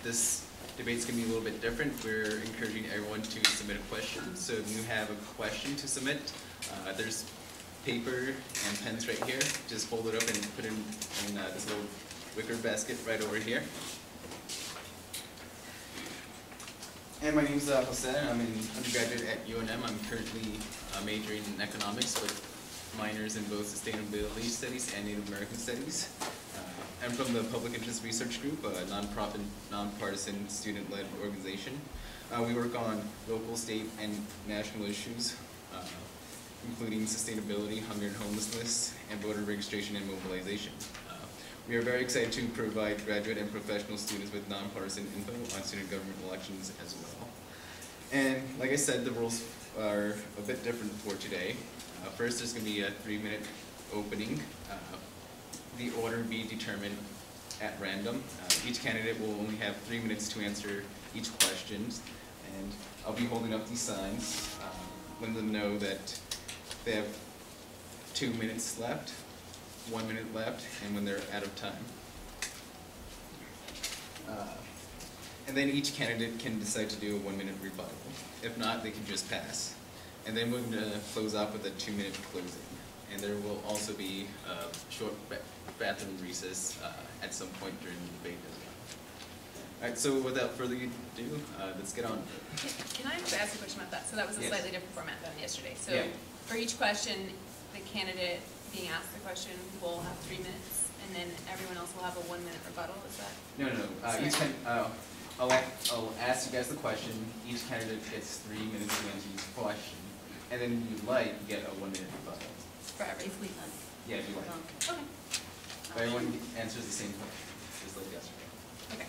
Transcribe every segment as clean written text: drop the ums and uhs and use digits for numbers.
This debate's going to be a little bit different. We're encouraging everyone to submit a question. So if you have a question to submit, there's paper and pens right here. Just fold it up and put it in this little wicker basket right over here. And my name's Jose, and I'm an undergraduate at UNM. I'm currently majoring in economics with minors in both sustainability studies and Native American studies. I'm from the Public Interest Research Group, a nonprofit, nonpartisan, student-led organization. We work on local, state, and national issues, including sustainability, hunger and homelessness, and voter registration and mobilization. We are very excited to provide graduate and professional students with nonpartisan info on student government elections as well. And like I said, the rules are a bit different for today. First, there's going to be a 3-minute opening. The order will be determined at random. Each candidate will only have 3 minutes to answer each question, and I'll be holding up these signs, letting them know that they have 2 minutes left, 1 minute left, and when they're out of time. And then each candidate can decide to do a 1-minute rebuttal. If not, they can just pass. And then we're going to close off with a 2-minute closing. And there will also be a short bathroom recess at some point during the debate as well. All right, so without further ado, let's get on. Can I ask a question about that? So that was a slightly different format than yesterday. So yeah. For each question, the candidate being asked the question will have 3 minutes, and then everyone else will have a 1-minute rebuttal. Is that? No. Each time, I'll ask you guys the question. Each candidate gets 3 minutes to answer each question, and then if you like, you get a 1-minute rebuttal. For every like. Yeah, if you like. Okay. But everyone answers the same question, just like yesterday. Okay.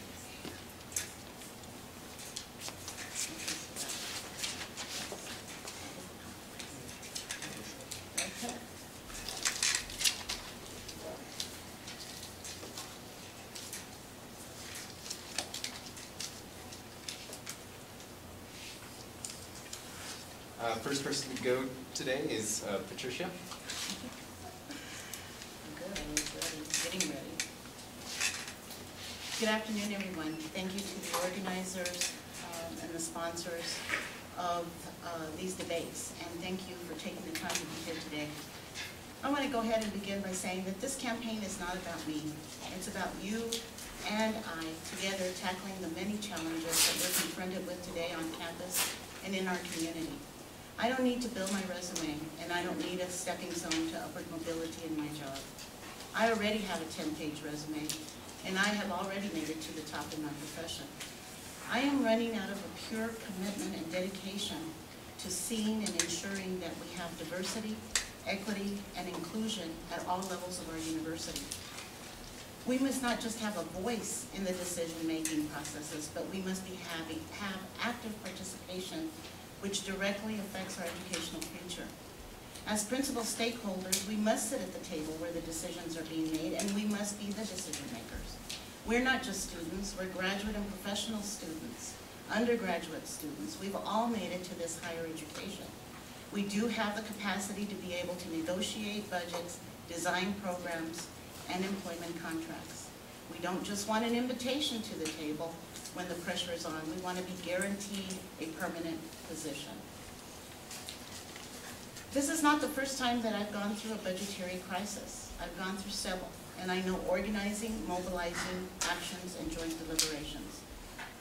First person to go today is Patricia. Good, I was ready, getting ready. Good afternoon, everyone. Thank you to the organizers and the sponsors of these debates, and thank you for taking the time to be here today. I want to go ahead and begin by saying that this campaign is not about me. It's about you and I together tackling the many challenges that we're confronted with today on campus and in our community. I don't need to build my resume, and I don't need a stepping stone to upward mobility in my job. I already have a 10-page resume, and I have already made it to the top in my profession. I am running out of a pure commitment and dedication to seeing and ensuring that we have diversity, equity, and inclusion at all levels of our university. We must not just have a voice in the decision-making processes, but we must have active participation which directly affects our educational future. As principal stakeholders, we must sit at the table where the decisions are being made, and we must be the decision makers. We're not just students, we're graduate and professional students, undergraduate students. We've all made it to this higher education. We do have the capacity to be able to negotiate budgets, design programs, and employment contracts. We don't just want an invitation to the table when the pressure is on. We want to be guaranteed a permanent position. This is not the first time that I've gone through a budgetary crisis. I've gone through several, and I know organizing, mobilizing, actions, and joint deliberations.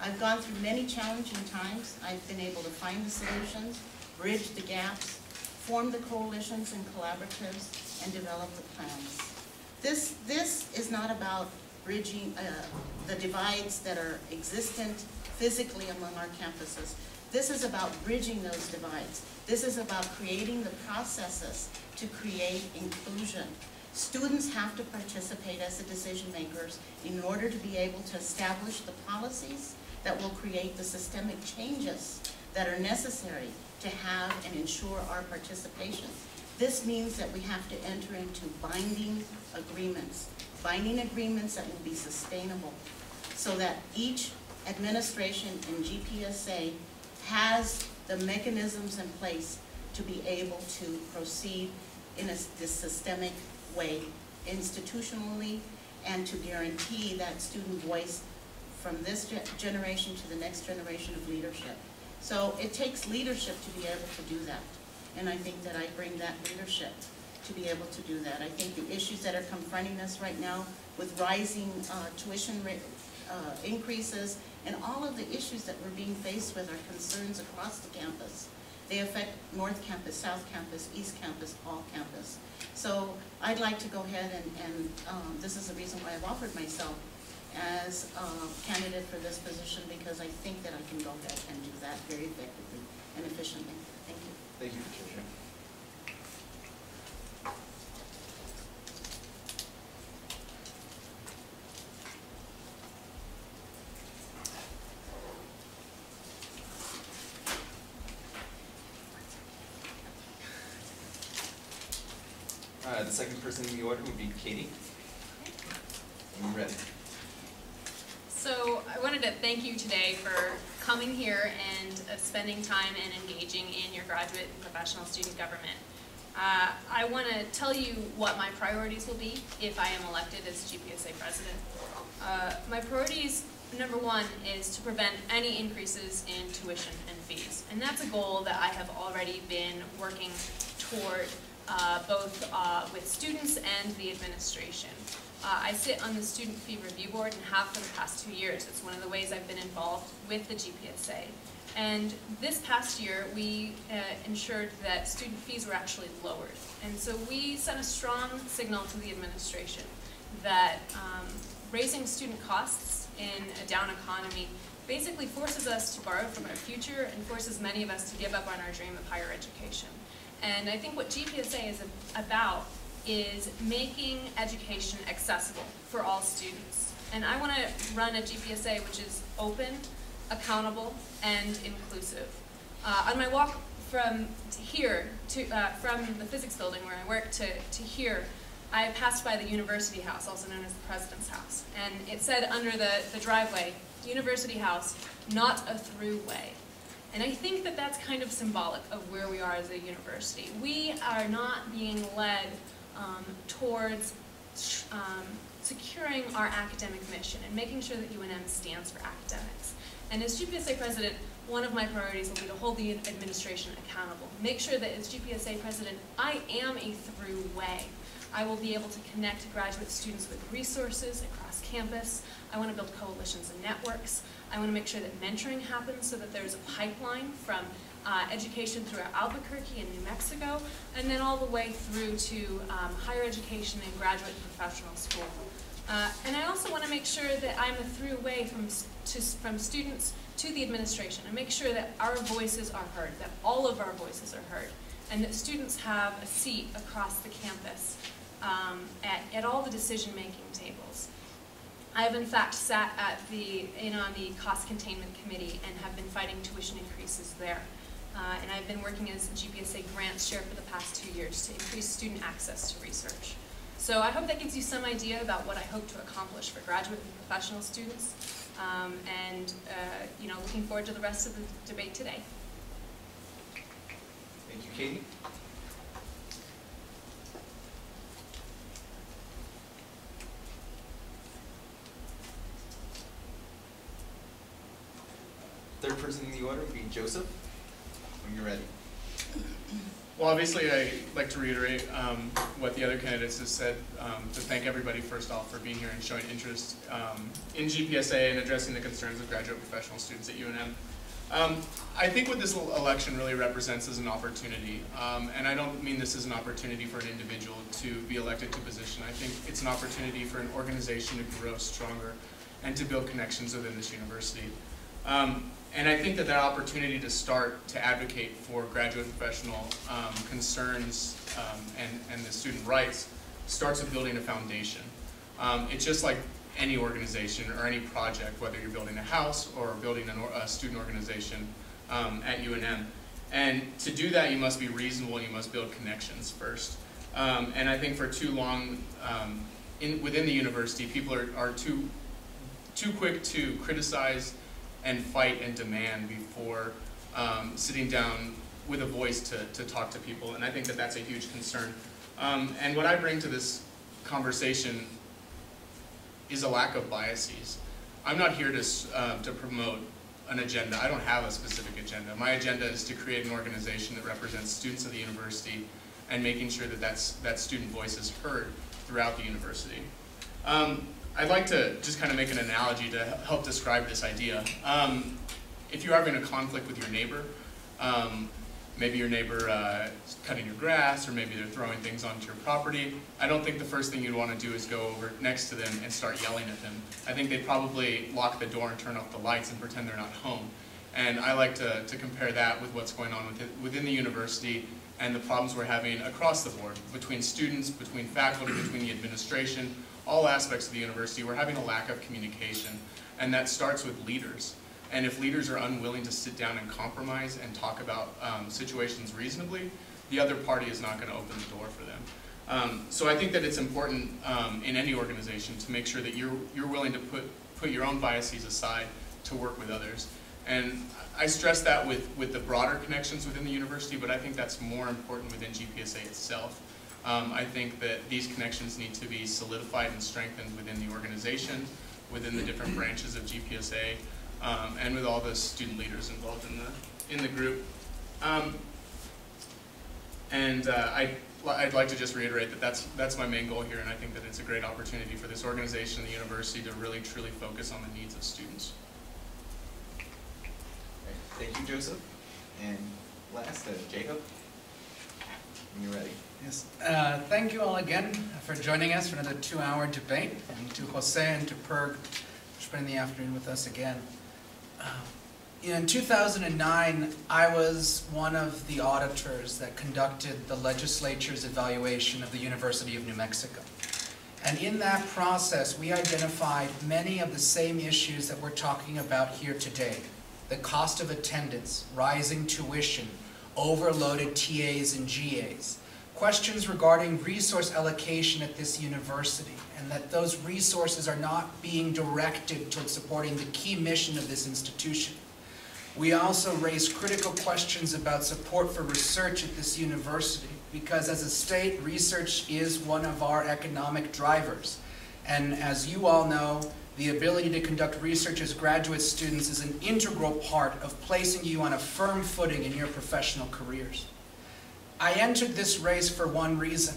I've gone through many challenging times. I've been able to find the solutions, bridge the gaps, form the coalitions and collaboratives, and develop the plans. This is not about bridging the divides that are existent physically among our campuses. This is about bridging those divides. This is about creating the processes to create inclusion. Students have to participate as the decision makers in order to be able to establish the policies that will create the systemic changes that are necessary to have and ensure our participation. This means that we have to enter into binding agreements that will be sustainable, so that each administration in GPSA has the mechanisms in place to be able to proceed in this systemic way, institutionally, and to guarantee that student voice from this generation to the next generation of leadership. So it takes leadership to be able to do that. And I think that I bring that leadership to be able to do that. I think the issues that are confronting us right now with rising tuition rate increases and all of the issues that we're being faced with are concerns across the campus. They affect North Campus, South Campus, East Campus, all campus. So I'd like to go ahead and this is the reason why I've offered myself as a candidate for this position, because I think that I can go ahead and do that very effectively and efficiently. Thank you. Thank you, Patricia. The second person in the order would be Katie. When you're ready. So I wanted to thank you today for coming here and spending time and engaging in your graduate and professional student government. I want to tell you what my priorities will be if I am elected as GPSA president. My priorities, number one, is to prevent any increases in tuition and fees. And that's a goal that I have already been working toward both with students and the administration. I sit on the Student Fee Review Board and have for the past 2 years. It's one of the ways I've been involved with the GPSA. And this past year, we ensured that student fees were actually lowered. And so we sent a strong signal to the administration that raising student costs in a down economy basically forces us to borrow from our future and forces many of us to give up on our dream of higher education. And I think what GPSA is about is making education accessible for all students. And I want to run a GPSA which is open, accountable, and inclusive. On my walk from here, from the physics building where I work to here, I passed by the University House, also known as the President's House. And it said under the driveway, University House, not a through way. And I think that that's kind of symbolic of where we are as a university. We are not being led towards securing our academic mission and making sure that UNM stands for academics. And as GPSA president, one of my priorities will be to hold the administration accountable. Make sure that as GPSA president, I am a through way. I will be able to connect graduate students with resources across campus. I want to build coalitions and networks. I want to make sure that mentoring happens so that there's a pipeline from education throughout Albuquerque and New Mexico, and then all the way through to higher education and graduate and professional school. And I also want to make sure that I'm a through way from students to the administration, and make sure that our voices are heard, that all of our voices are heard, and that students have a seat across the campus at all the decision-making tables. I have in fact sat in on the cost containment committee and have been fighting tuition increases there. And I've been working as GPSA grants chair for the past 2 years to increase student access to research. So I hope that gives you some idea about what I hope to accomplish for graduate and professional students. Looking forward to the rest of the debate today. Thank you, Katie. Third person in the order would be Joseph, when you're ready. Well, obviously, I'd like to reiterate what the other candidates have said, to thank everybody first off for being here and showing interest in GPSA and addressing the concerns of graduate professional students at UNM. I think what this election really represents is an opportunity, and I don't mean this as an opportunity for an individual to be elected to a position. I think it's an opportunity for an organization to grow stronger and to build connections within this university. And I think that opportunity to start to advocate for graduate and professional concerns and the student rights starts with building a foundation. It's just like any organization or any project, whether you're building a house or building a student organization at UNM. And to do that, you must be reasonable and you must build connections first. And I think for too long within the university, people are too quick to criticize and fight and demand before sitting down with a voice to talk to people, and I think that that's a huge concern. And what I bring to this conversation is a lack of biases. I'm not here to promote an agenda. I don't have a specific agenda. My agenda is to create an organization that represents students of the university and making sure that that student voice is heard throughout the university. I'd like to just kind of make an analogy to help describe this idea. If you're having a conflict with your neighbor, maybe your neighbor is cutting your grass, or maybe they're throwing things onto your property, I don't think the first thing you'd want to do is go over next to them and start yelling at them. I think they'd probably lock the door and turn off the lights and pretend they're not home. And I like to compare that with what's going on within the university and the problems we're having across the board, between students, between faculty, between the administration, all aspects of the university. We're having a lack of communication, and that starts with leaders. And if leaders are unwilling to sit down and compromise and talk about situations reasonably, the other party is not going to open the door for them. So I think that it's important in any organization to make sure that you're willing to put your own biases aside to work with others. And I stress that with the broader connections within the university, but I think that's more important within GPSA itself. I think that these connections need to be solidified and strengthened within the organization, within the different branches of GPSA, and with all the student leaders involved in the group. I'd like to just reiterate that that's my main goal here, and I think that it's a great opportunity for this organization and the university to really truly focus on the needs of students. Thank you, Joseph. And last, Jacob, when you're ready. Yes. Thank you all again for joining us for another 2-hour debate, and to Jose and to Perg for spending the afternoon with us again. In 2009, I was one of the auditors that conducted the legislature's evaluation of the University of New Mexico. And in that process, we identified many of the same issues that we're talking about here today. The cost of attendance, rising tuition, overloaded TAs and GAs, questions regarding resource allocation at this university, and that those resources are not being directed towards supporting the key mission of this institution. We also raised critical questions about support for research at this university, because as a state, research is one of our economic drivers. And as you all know, the ability to conduct research as graduate students is an integral part of placing you on a firm footing in your professional careers. I entered this race for one reason.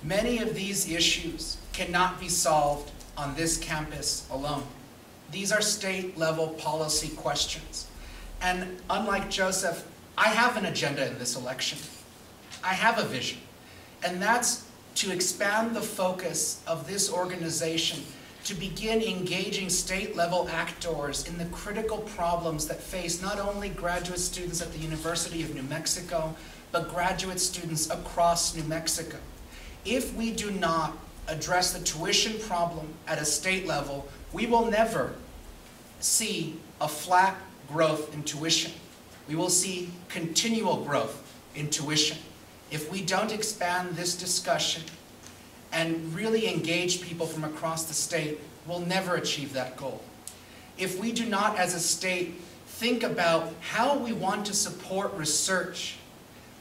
Many of these issues cannot be solved on this campus alone. These are state-level policy questions. And unlike Joseph, I have an agenda in this election. I have a vision. And that's to expand the focus of this organization to begin engaging state-level actors in the critical problems that face not only graduate students at the University of New Mexico, but graduate students across New Mexico. If we do not address the tuition problem at a state level, we will never see a flat growth in tuition. We will see continual growth in tuition. If we don't expand this discussion and really engage people from across the state, we'll never achieve that goal. If we do not, as a state, think about how we want to support research,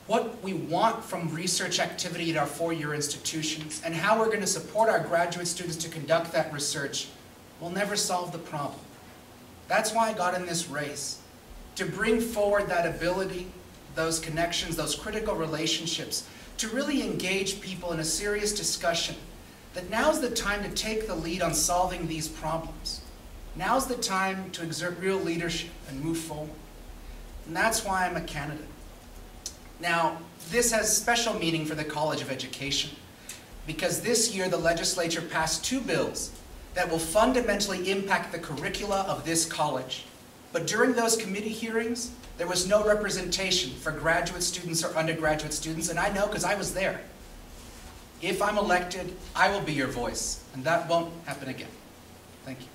what we want from research activity at our four-year institutions, and how we're going to support our graduate students to conduct that research, we'll never solve the problem. That's why I got in this race, to bring forward that ability, those connections, those critical relationships, to really engage people in a serious discussion that now's the time to take the lead on solving these problems. Now's the time to exert real leadership and move forward. And that's why I'm a candidate. Now, this has special meaning for the College of Education, because this year the legislature passed 2 bills that will fundamentally impact the curricula of this college. But during those committee hearings, there was no representation for graduate students or undergraduate students, and I know because I was there. If I'm elected, I will be your voice, and that won't happen again. Thank you.